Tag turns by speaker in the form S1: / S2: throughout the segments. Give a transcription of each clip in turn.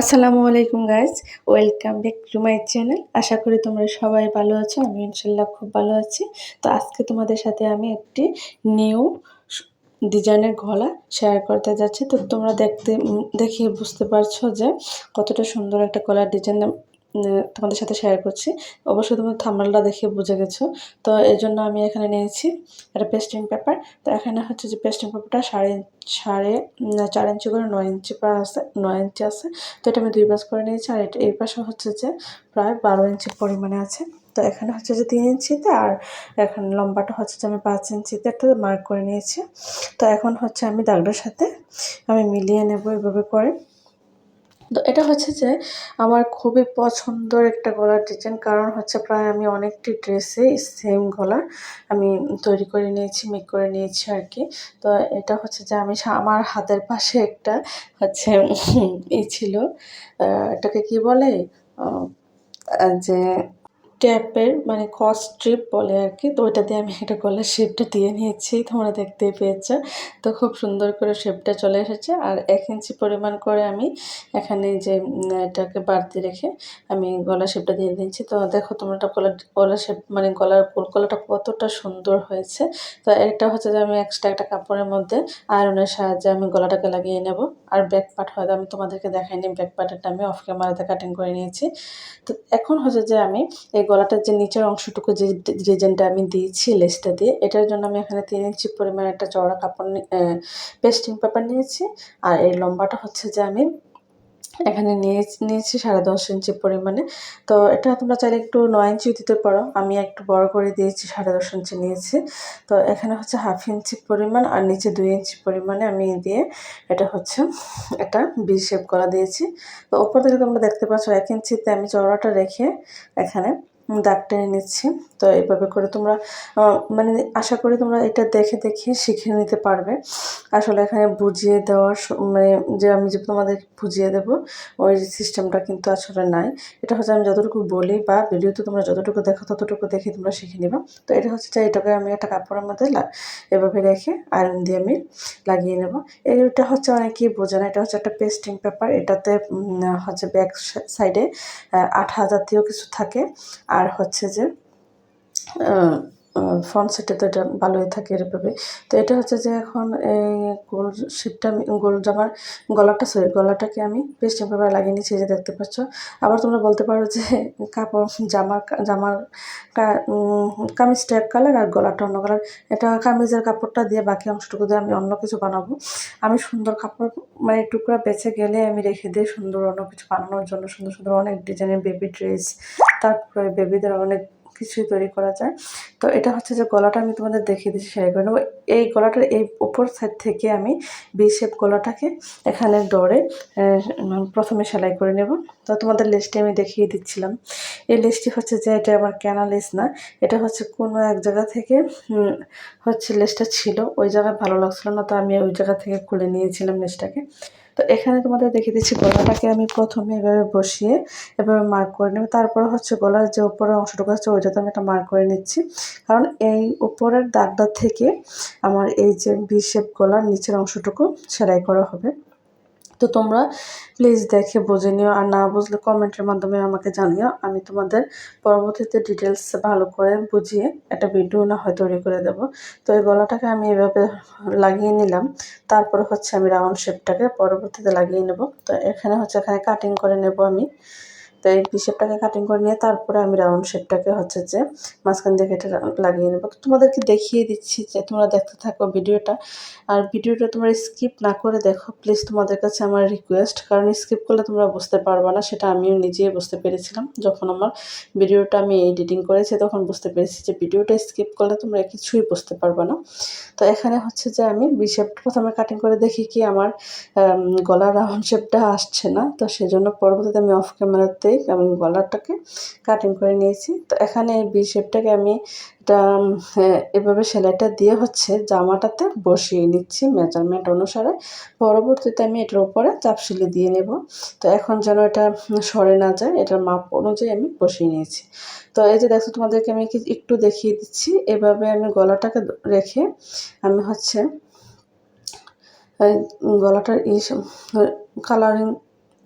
S1: আসসালামু আলাইকুম guys, welcome back to my channel. আশা করি তোমরা সবাই ভালো আছো। আমি ইনশাল্লাহ খুব ভালো আছি। তো আজকে তোমাদের সাথে আমি একটি নিউ ডিজাইনের গলা শেয়ার করতে যাচ্ছি। তো তোমরা দেখে বুঝতে পারছো যে কতটা সুন্দর একটা গলার ডিজাইন তোমাদের সাথে শেয়ার করছি। অবশ্যই তোমরা থাম্বনেলটা দেখে বুঝে গেছো। তো এই জন্য আমি এখানে নিয়েছি একটা পেস্টিং পেপার। তো এখানে হচ্ছে যে পেস্টিং পেপারটা সাড়ে সাড়ে 4 ইঞ্চি করে 9 ইঞ্চি আছে, 9 ইঞ্চি আছে। তো এটা আমি 2 ভাঁজ করে নিয়েছি। আর এই পাশে হচ্ছে যে প্রায় 12 ইঞ্চি পরিমাণে আছে। তো এখানে হচ্ছে যে 3 ইঞ্চিতে, আর এখানে লম্বাটা হচ্ছে যে আমি 5 ইঞ্চিতে একটা মার্ক করে নিয়েছি। তো এখন হচ্ছে আমি দাগটার সাথে আমি মিলিয়ে নেব এভাবে করে। তো এটা হচ্ছে যে আমার খুবই পছন্দের একটা গলার ডিজাইন, কারণ হচ্ছে প্রায় আমি অনেকটি ড্রেসে সেম গলার আমি তৈরি করে নিয়েছি, মেক করে নিয়েছি আর কি। তো এটা হচ্ছে যে আমি আমার হাতের পাশে একটা হচ্ছে ছিল, এটাকে কি বলে, যে ট্যাপের মানে ক্রস স্ট্রিপ বলে আর কি। তো ওইটা দিয়ে আমি একটা গলার শেপটা দিয়ে নিয়েছি, তোমরা দেখতেই পেয়েছো। তো খুব সুন্দর করে শেপটা চলে এসেছে। আর 1 ইঞ্চি পরিমাণ করে আমি এখানে যে এটাকে বাড়তি রেখে আমি গলার শেপটা দিয়ে দিয়েছি। তো দেখো তোমরা এটা গলার শেপ মানে গলার গলাটা কতটা সুন্দর হয়েছে। তো এটা হচ্ছে যে আমি এক্সট্রা একটা কাপড়ের মধ্যে আয়রনের সাহায্যে আমি গলাটাকে লাগিয়ে নেব। আর ব্যাক পার্ট হয়তো আমি তোমাদেরকে দেখাইনি, ব্যাক পার্টটা আমি অফ ক্যামেরাতে কাটিং করে নিয়েছি। তো এখন হচ্ছে যে আমি এই গলাটার যে নিচের অংশটুকু যে ডিজাইনটা আমি দিয়েছি লেসটা দিয়ে, এটার জন্য আমি এখানে 3 ইঞ্চি পরিমাণ একটা চওড়া কাপড় পেস্টিং পেপার নিয়েছি। আর এই লম্বাটা হচ্ছে যে আমি এখানে নিয়েছি 10.5 ইঞ্চি পরিমাণে। তো এটা তোমরা চাইলে একটু 9 ইঞ্চিও দিতে পারো, আমি একটু বড় করে দিয়েছি, 10.5 ইঞ্চি নিয়েছি। তো এখানে হচ্ছে 1/2 ইঞ্চি পরিমাণ আর নিচে 2 ইঞ্চি পরিমাণে আমি দিয়ে এটা হচ্ছে একটা ভি শেপ গলা দিয়েছি। তো ওপর থেকে তোমরা দেখতে পাচ্ছ 1 ইঞ্চিতে আমি চওড়াটা রেখে এখানে দাগ টেনে নিচ্ছি। তো এইভাবে করে তোমরা মানে আশা করি তোমরা এটা দেখে দেখে শিখে নিতে পারবে। আসলে এখানে বুঝিয়ে দেওয়ার মানে যে আমি যে তোমাদের বুঝিয়ে দেবো ওই সিস্টেমটা কিন্তু আসলে নাই। এটা হচ্ছে আমি যতটুকু বলি বা ভিডিওতে তোমরা যতটুকু দেখো ততটুকু দেখে তোমরা শিখে নিবা। তো এটা হচ্ছে যে এটাকে আমি একটা কাপড়ের মধ্যে এভাবে রেখে আয়রন দিয়ে আমি লাগিয়ে নেব। এটা হচ্ছে অনেকেই বোঝে না, এটা হচ্ছে একটা পেস্টিং পেপার। এটাতে হচ্ছে ব্যাক সাইডে আঠা জাতীয় কিছু থাকে। আর হচ্ছে যে ফ্রন্ট সাইডে তো এটা ভালোই থাকে এভাবে। তো এটা হচ্ছে যে এখন এই গোল শেপটা আমি গলাটাকে আমি পেস্টিং পেপার লাগিয়ে নিচ্ছি, যে দেখতে পাচ্ছ। আবার তোমরা বলতে পারো যে কাপড় জামার কামিজটা এক কালার আর গলাটা অন্য কালার। এটা কামিজের কাপড়টা দিয়ে বাকি অংশটুকু দিয়ে আমি অন্য কিছু বানাবো। আমি সুন্দর কাপড় মানে টুকরা বেছে গেলে আমি রেখে দিই সুন্দর অন্য কিছু বানানোর জন্য। সুন্দর সুন্দর অনেক ডিজাইনের বেবি ড্রেস, তারপরে বেবিদের অনেক কিছুই তৈরি করা যায়। তো এটা হচ্ছে যে গলাটা আমি তোমাদের দেখিয়ে দিচ্ছি, সেলাই করে নেবো। এই গলাটার এই উপর সাইড থেকে আমি ভি শেপ গলাটাকে এখানে ডরে প্রথমে সেলাই করে নেব। তো তোমাদের লেসটি আমি দেখিয়ে দিচ্ছিলাম। এই লেসটি হচ্ছে যে এটা আমার কেনা লেস না, এটা হচ্ছে কোনো এক জায়গা থেকে হচ্ছে লেসটা ছিল, ওই জায়গায় ভালো লাগছিল না, তো আমি ওই জায়গা থেকে খুলে নিয়েছিলাম লেসটাকে। তো এখানে তোমাদের দেখিয়ে দিচ্ছি গলাটাকে আমি প্রথমে এভাবে বসিয়ে এভাবে মার্ক করে নেব। তারপরে হচ্ছে গলার যে উপরের অংশটুকু আছে ওইটাতে আমি একটা মার্ক করে নিচ্ছি, কারণ এই উপরের দাগটা থেকে আমার এই যে ভি শেপ গলার নিচের অংশটুকু সেলাই করা হবে। তো তোমরা প্লিজ দেখে বুঝে নিও, আর না বুঝলে কমেন্টের মাধ্যমে আমাকে জানিও। আমি তোমাদের পরবর্তীতে ডিটেলস ভালো করে বুঝিয়ে একটা ভিডিও না হয় তৈরি করে দেব। তো এই গলাটাকে আমি এভাবে লাগিয়ে নিলাম। তারপরে হচ্ছে আমি রাউন্ড শেপটাকে পরবর্তীতে লাগিয়ে নেব। তো এখানে হচ্ছে এখানে কাটিং করে নেব আমি। তো এই ভি শেপটাকে কাটিং করে নিয়ে তারপরে আমি রাউন্ড শেপটাকে হচ্ছে যে মাঝখান দিয়ে কেটে লাগিয়ে নেব। তো তোমাদেরকে দেখিয়ে দিচ্ছি, যে তোমরা দেখতে থাকো ভিডিওটা। আর ভিডিওটা তোমরা স্কিপ না করে দেখো প্লিজ, তোমাদের কাছে আমার রিকোয়েস্ট। কারণ স্কিপ করলে তোমরা বুঝতে পারবে না, সেটা আমিও নিজেই বুঝতে পেরেছিলাম। যখন আমার ভিডিওটা আমি এডিটিং করেছি তখন বুঝতে পেরেছি যে ভিডিওটা স্কিপ করলে তোমরা কিছুই বুঝতে পারবে না। তো এখানে হচ্ছে যে আমি ভি শেপটা প্রথমে কাটিং করে দেখি কি আমার গলার রাউন্ড শেপটা আসছে না। তো সেজন্য পরবর্তীতে আমি অফ ক্যামেরাতেই আমি গলাটাকে কাটিং করে নিয়েছি। তো এখানে এই ভি শেপটাকে আমি এটা এভাবে সেলাইটা দিয়ে হচ্ছে জামাটাতে বসিয়ে নিচ্ছি মেজারমেন্ট অনুসারে। পরবর্তীতে আমি এটার উপরে চাপ সেলাই দিয়ে নেব। তো এখন যেন এটা সরে না যায়, এটার মাপ অনুযায়ী আমি বসিয়ে নিয়েছি। তো এই যে দেখো তোমাদেরকে আমি একটু দেখিয়ে দিচ্ছি, এভাবে আমি গলাটাকে রেখে আমি হচ্ছে গলাটার কালারিং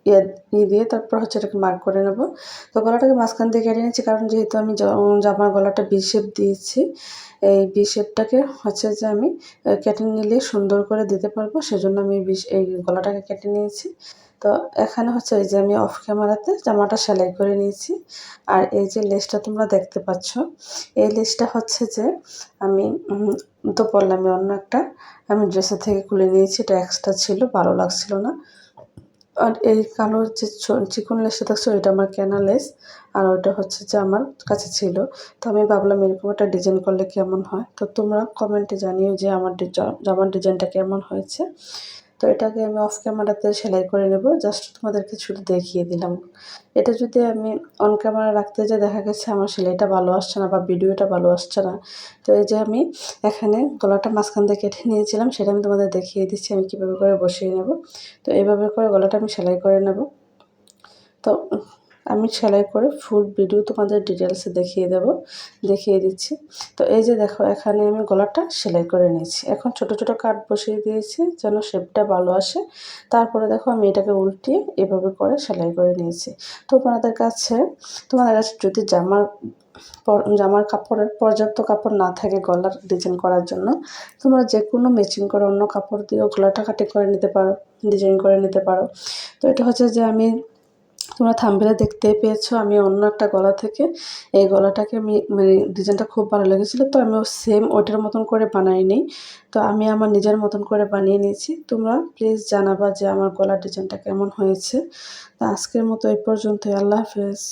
S1: ইয়ে দিয়ে তারপর হচ্ছে এটাকে মার্ক করে নেব। তো গলাটাকে মাঝখান দিয়ে কেটে নিচ্ছি, কারণ যেহেতু আমি জামার গলাটা ভি শেপ দিয়েছি, এই ভি শেপটাকে হচ্ছে যে আমি কেটে নিলে সুন্দর করে দিতে পারবো, সেজন্য আমি এই গলাটাকে কেটে নিয়েছি। তো এখানে হচ্ছে এই যে আমি অফ ক্যামেরাতে জামাটা সেলাই করে নিয়েছি। আর এই যে লেসটা তোমরা দেখতে পাচ্ছ, এই লেসটা হচ্ছে যে আমি তো বললামই অন্য একটা আমি ড্রেসের থেকে খুলে নিয়েছি, এটা এক্সট্রা ছিল, ভালো লাগছিল না। আর এই কালো যে চিকন লেসটা দেখছো, এটা আমার কেনা লেস, আর ওটা হচ্ছে যে আমার কাছে ছিল। তো আমি ভাবলাম এরকম একটা ডিজাইন করলে কেমন হয়। তো তোমরা কমেন্টে জানিও যে আমার জামার ডিজাইনটা কেমন হয়েছে। তো এটাকে আমি অফ ক্যামেরাতে সেলাই করে নেব, জাস্ট তোমাদেরকে শুধু দেখিয়ে দিলাম। এটা যদি আমি অন ক্যামেরা রাখতে যাই, দেখা গেছে আমার সেলাইটা ভালো আসছে না বা ভিডিওটা ভালো আসছে না। তো এই যে আমি এখানে গলাটা মাঝখান দিয়ে কেটে নিয়েছিলাম, সেটা আমি তোমাদের দেখিয়ে দিচ্ছি আমি কীভাবে করে বসিয়ে নেব। তো এইভাবে করে গলাটা আমি সেলাই করে নেব। তো আমি সেলাই করে ফুল ভিডিও তোমাদের ডিটেলসে দেখিয়ে দিচ্ছি। তো এই যে দেখো, এখানে আমি গলাটা সেলাই করে নিয়েছি। এখন ছোট ছোট কাট বসিয়ে দিয়েছি যেন শেপটা ভালো আসে। তারপরে দেখো আমি এটাকে উল্টিয়ে এভাবে করে সেলাই করে নিয়েছি। তো তোমাদের কাছে যদি জামার কাপড়ের পর্যাপ্ত কাপড় না থাকে গলার ডিজাইন করার জন্য, তোমরা যে কোনো ম্যাচিং করে অন্য কাপড় দিয়েও গলাটা কাটিং করে নিতে পারো, ডিজাইন করে নিতে পারো। তো এটা হচ্ছে যে তোমরা থাম্বনেইলে দেখতেই পেয়েছো, আমি অন্য একটা গলা থেকে এই গলাটাকে আমি মানে ডিজাইনটা খুব ভালো লেগেছিলো, তো আমি সেম ওইটার মতন করে বানাই নিই। তো আমি আমার নিজের মতন করে বানিয়ে নিয়েছি। তোমরা প্লিজ জানাবা যে আমার গলার ডিজাইনটা কেমন হয়েছে। তো আজকের মতো এই পর্যন্তই। আল্লাহ হাফেজ।